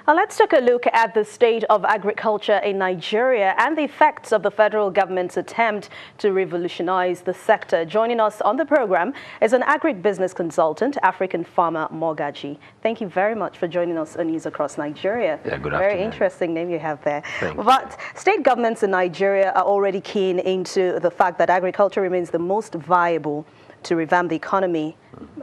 Now let's take a look at the state of agriculture in Nigeria and the effects of the federal government's attempt to revolutionize the sector. Joining us on the program is an agribusiness consultant, African farmer Mogaji. Thank you very much for joining us on News Across Nigeria. Yeah, good Very afternoon. interesting name you have there. Thank you. But state governments in Nigeria are already keen into the fact that agriculture remains the most viable to revamp the economy,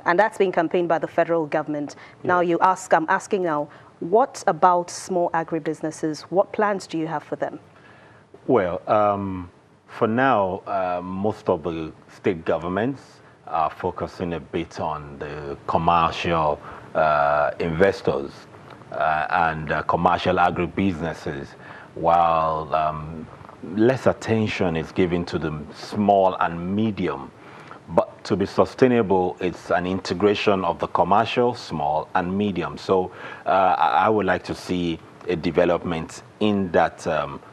and that's being campaigned by the federal government. Now I'm asking now, what about small agribusinesses? What plans do you have for them? Well, for now, most of the state governments are focusing a bit on the commercial investors and commercial agribusinesses, while less attention is given to the small and medium. But to be sustainable, it's an integration of the commercial, small, and medium. So I would like to see a development in that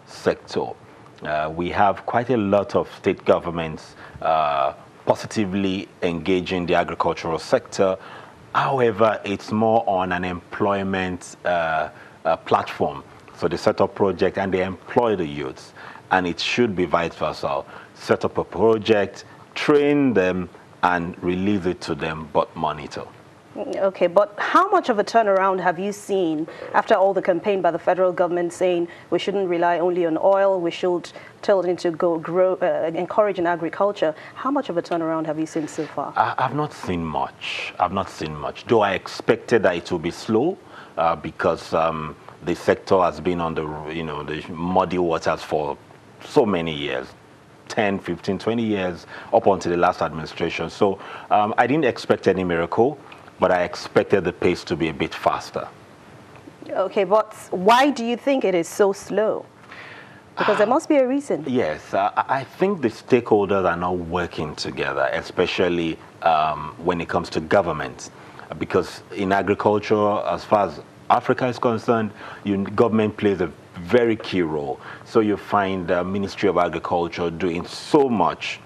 sector. We have quite a lot of state governments positively engaging the agricultural sector. However, it's more on an employment platform. So they set up project and they employ the youths. And it should be vice versa. Set up a project, train them, and release it to them, but monitor. Okay, but how much of a turnaround have you seen after all the campaign by the federal government saying we shouldn't rely only on oil, we should tell them to go grow, encourage in agriculture? How much of a turnaround have you seen so far? I've not seen much. I've not seen much. Though I expected that it will be slow because the sector has been on the, the muddy waters for so many years. 10, 15, 20 years up until the last administration. So I didn't expect any miracle, but I expected the pace to be a bit faster. Okay, but why do you think it is so slow? Because there must be a reason. Yes, I think the stakeholders are not working together, especially when it comes to government. Because in agriculture, as far as Africa is concerned, government plays a very key role. So you find the Ministry of Agriculture doing so much,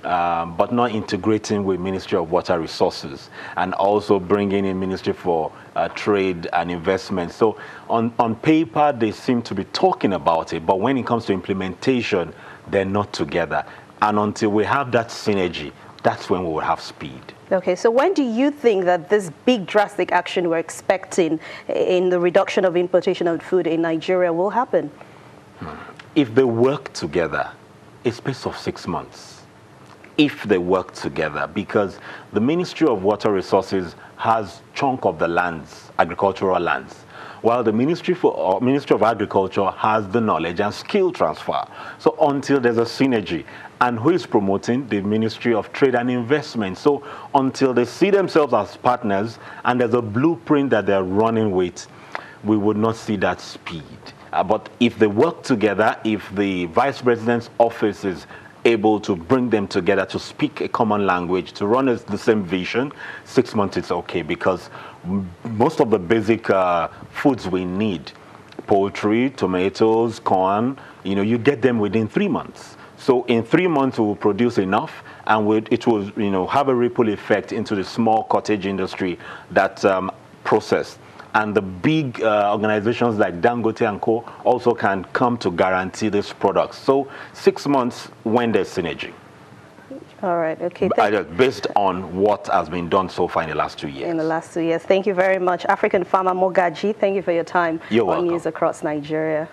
but not integrating with Ministry of Water Resources, and also bringing in Ministry for Trade and Investment. So on paper, they seem to be talking about it, but when it comes to implementation, they're not together. And until we have that synergy, that's when we will have speed. Okay, so when do you think that this big drastic action we're expecting in the reduction of importation of food in Nigeria will happen? If they work together, a space of 6 months. If they work together, because the Ministry of Water Resources has chunk of the lands, agricultural lands, while the Ministry of Agriculture has the knowledge and skill transfer. So until there's a synergy, and who is promoting? The Ministry of Trade and Investment. So until they see themselves as partners and there's a blueprint that they're running with, we would not see that speed. But if they work together, if the Vice President's office is able to bring them together to speak a common language, to run the same vision, 6 months is okay, because most of the basic foods we need, poultry, tomatoes, corn, you get them within 3 months. So in 3 months, we will produce enough, and it will have a ripple effect into the small cottage industry that process. And the big organizations like Dangote and Co. also can come to guarantee this product. So 6 months when there's synergy. All right, okay. Based on what has been done so far in the last 2 years. In the last 2 years. Thank you very much. African farmer Mogaji, thank you for your time You're on welcome. News Across Nigeria.